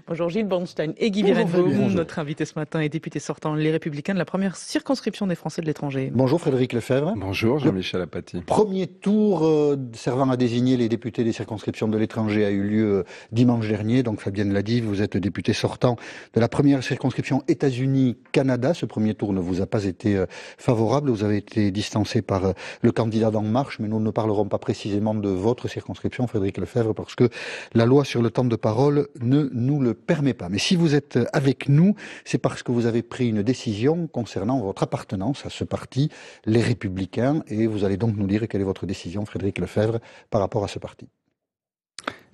Bonjour Gilles Bornstein et Guy Bonjour Virenbaum. Frédéric. Notre invité ce matin est député sortant Les Républicains de la première circonscription des Français de l'étranger. Bonjour Frédéric Lefebvre. Bonjour Le Jean-Michel Apathy. premier tour servant à désigner les députés des circonscriptions de l'étranger a eu lieu dimanche dernier. Donc Fabienne l'a dit, vous êtes député sortant de la première circonscription États-Unis-Canada. Ce premier tour ne vous a pas été favorable. Vous avez été distancé par le candidat d'En Marche, mais nous ne parlerons pas précisément de votre circonscription, Frédéric Lefebvre, parce que la loi sur le temps de parole ne nous le permet pas. Mais si vous êtes avec nous, c'est parce que vous avez pris une décision concernant votre appartenance à ce parti, les Républicains, et vous allez donc nous dire quelle est votre décision, Frédéric Lefebvre, par rapport à ce parti.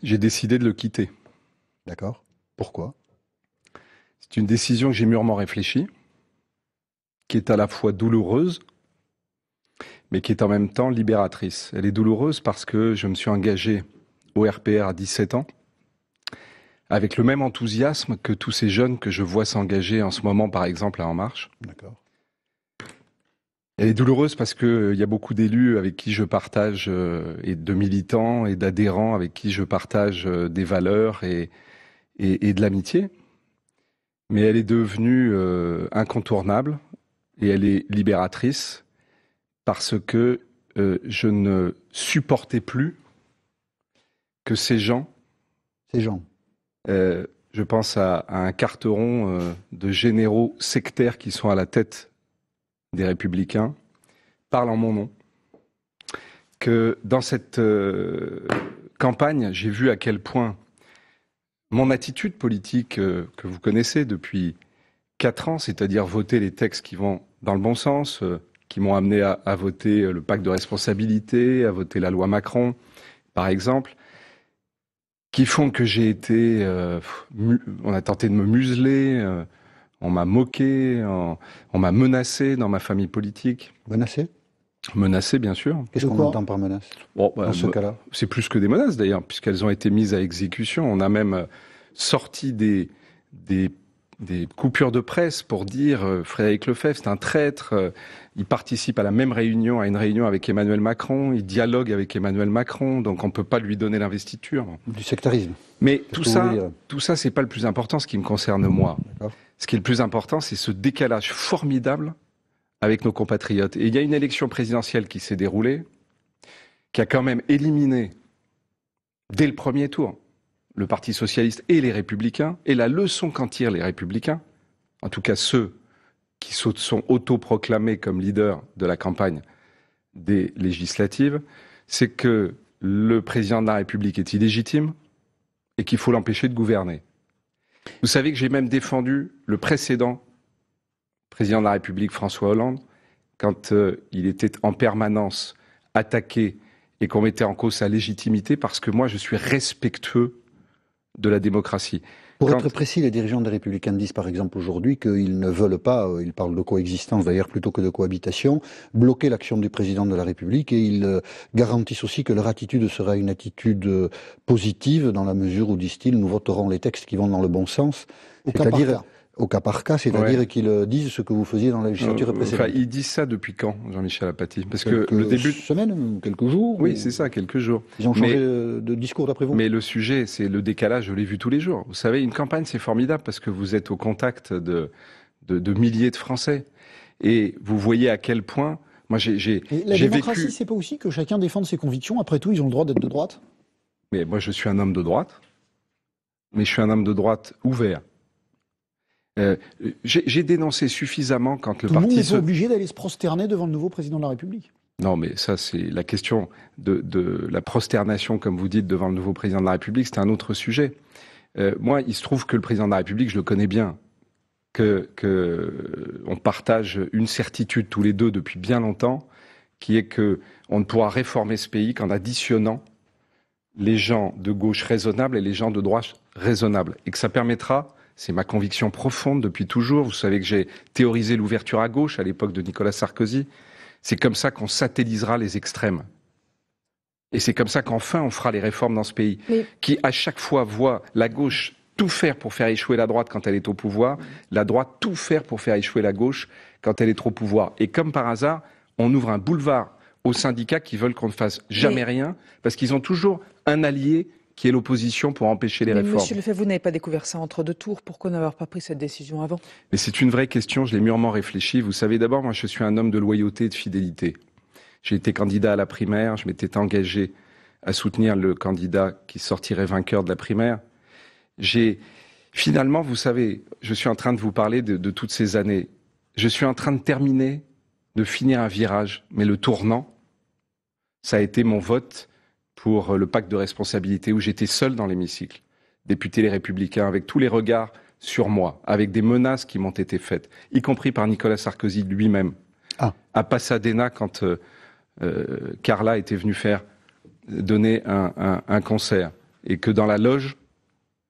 J'ai décidé de le quitter. D'accord. Pourquoi ? C'est une décision que j'ai mûrement réfléchie, qui est à la fois douloureuse, mais qui est en même temps libératrice. Elle est douloureuse parce que je me suis engagé au RPR à 17 ans, avec le même enthousiasme que tous ces jeunes que je vois s'engager en ce moment, par exemple, à En Marche. D'accord. Elle est douloureuse parce qu'il y a beaucoup d'élus avec qui je partage, et de militants et d'adhérents avec qui je partage des valeurs et de l'amitié. Mais elle est devenue incontournable et elle est libératrice parce que je ne supportais plus que ces gens... je pense à un carteron de généraux sectaires qui sont à la tête des Républicains, parlent en mon nom. Que dans cette campagne, j'ai vu à quel point mon attitude politique que vous connaissez depuis 4 ans, c'est-à-dire voter les textes qui vont dans le bon sens, qui m'ont amené à voter le pacte de responsabilité, à voter la loi Macron, par exemple, qui font que j'ai été... on a tenté de me museler, on m'a moqué, on m'a menacé dans ma famille politique. Menacé ? Menacé, bien sûr. Qu'est-ce qu'on entend par menace dans ce cas-là ? C'est plus que des menaces, d'ailleurs, puisqu'elles ont été mises à exécution. On a même sorti des coupures de presse pour dire Frédéric Lefebvre, c'est un traître, il participe à la même réunion, à une réunion avec Emmanuel Macron, il dialogue avec Emmanuel Macron, donc on ne peut pas lui donner l'investiture. Du sectarisme. Mais tout ça, c'est pas le plus important, ce qui me concerne moi. D'accord. Ce qui est le plus important, c'est ce décalage formidable avec nos compatriotes. Et il y a une élection présidentielle qui s'est déroulée, qui a quand même éliminé, dès le premier tour, le Parti socialiste et les Républicains. Et la leçon qu'en tirent les Républicains, en tout cas ceux qui sont autoproclamés comme leaders de la campagne des législatives, c'est que le président de la République est illégitime et qu'il faut l'empêcher de gouverner. Vous savez que j'ai même défendu le précédent président de la République, François Hollande, quand il était en permanence attaqué et qu'on mettait en cause sa légitimité, parce que moi, je suis respectueux de la démocratie. Pour être précis, les dirigeants des Républicains disent par exemple aujourd'hui qu'ils ne veulent pas, ils parlent de coexistence d'ailleurs plutôt que de cohabitation, bloquer l'action du président de la République, et ils garantissent aussi que leur attitude sera une attitude positive dans la mesure où, disent-ils, nous voterons les textes qui vont dans le bon sens. C'est-à-dire au cas par cas, c'est-à-dire qu'ils disent ce que vous faisiez dans la législature précédente. Ils disent ça depuis quand, Jean-Michel Apathy ? Parce que le début... semaines, quelques jours. Oui, c'est ça, quelques jours. Ils ont changé de discours d'après vous ? Mais le sujet, c'est le décalage, je l'ai vu tous les jours. Vous savez, une campagne, c'est formidable parce que vous êtes au contact de milliers de Français. Et vous voyez à quel point... Moi, la démocratie, c'est pas aussi que chacun défende ses convictions ? Après tout, ils ont le droit d'être de droite ? Mais moi, je suis un homme de droite. Mais je suis un homme de droite ouvert. J'ai dénoncé suffisamment quand le parti... Tout le monde n'est pas obligé d'aller se prosterner devant le nouveau président de la République. Non, mais ça, c'est la question de la prosternation, comme vous dites, devant le nouveau président de la République, c'est un autre sujet. Moi, il se trouve que le président de la République, je le connais bien, on partage une certitude tous les deux depuis bien longtemps, qui est que on ne pourra réformer ce pays qu'en additionnant les gens de gauche raisonnables et les gens de droite raisonnables. Et que ça permettra... C'est ma conviction profonde depuis toujours. Vous savez que j'ai théorisé l'ouverture à gauche à l'époque de Nicolas Sarkozy. C'est comme ça qu'on satellisera les extrêmes. Et c'est comme ça qu'enfin on fera les réformes dans ce pays, qui à chaque fois voit la gauche tout faire pour faire échouer la droite quand elle est au pouvoir, la droite tout faire pour faire échouer la gauche quand elle est trop au pouvoir. Et comme par hasard, on ouvre un boulevard aux syndicats qui veulent qu'on ne fasse jamais rien, parce qu'ils ont toujours un allié qui est l'opposition pour empêcher les réformes. Monsieur Lefebvre, vous n'avez pas découvert ça entre deux tours. Pourquoi n'avoir pas pris cette décision avant? Mais c'est une vraie question, je l'ai mûrement réfléchi. Vous savez, d'abord, moi, je suis un homme de loyauté et de fidélité. J'ai été candidat à la primaire, je m'étais engagé à soutenir le candidat qui sortirait vainqueur de la primaire. Finalement, vous savez, je suis en train de vous parler de toutes ces années. Je suis en train de finir un virage, mais le tournant, ça a été mon vote pour le pacte de responsabilité où j'étais seul dans l'hémicycle, député Les Républicains, avec tous les regards sur moi, avec des menaces qui m'ont été faites, y compris par Nicolas Sarkozy lui-même, à Pasadena quand Carla était venue donner un concert, et que dans la loge,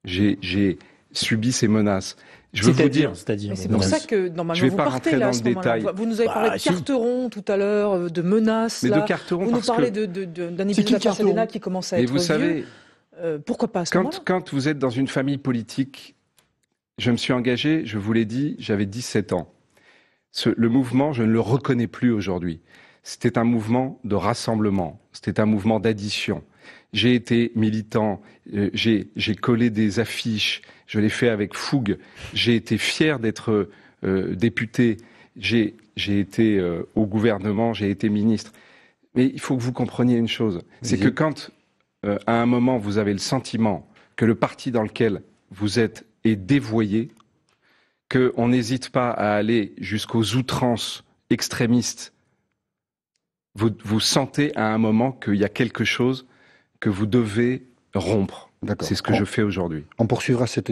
j'ai subi ces menaces. Je veux vous dire, c'est pour ça que normalement vous partez là à ce moment-là. Vous nous avez parlé de Carteron tout à l'heure, de menaces. Mais là. De Carteron, vous nous parlez d'un épisode de Pasadena qui commence à être vieux. Savez, pourquoi pas à ce moment-là ? Quand vous êtes dans une famille politique, je me suis engagé, je vous l'ai dit, j'avais 17 ans. Le mouvement, je ne le reconnais plus aujourd'hui. C'était un mouvement de rassemblement, c'était un mouvement d'addition. J'ai été militant, j'ai collé des affiches, je l'ai fait avec fougue. J'ai été fier d'être député, j'ai été au gouvernement, j'ai été ministre. Mais il faut que vous compreniez une chose, c'est que quand, à un moment, vous avez le sentiment que le parti dans lequel vous êtes est dévoyé, qu'on n'hésite pas à aller jusqu'aux outrances extrémistes, vous sentez à un moment qu'il y a quelque chose que vous devez rompre. C'est ce que je fais aujourd'hui. On poursuivra cette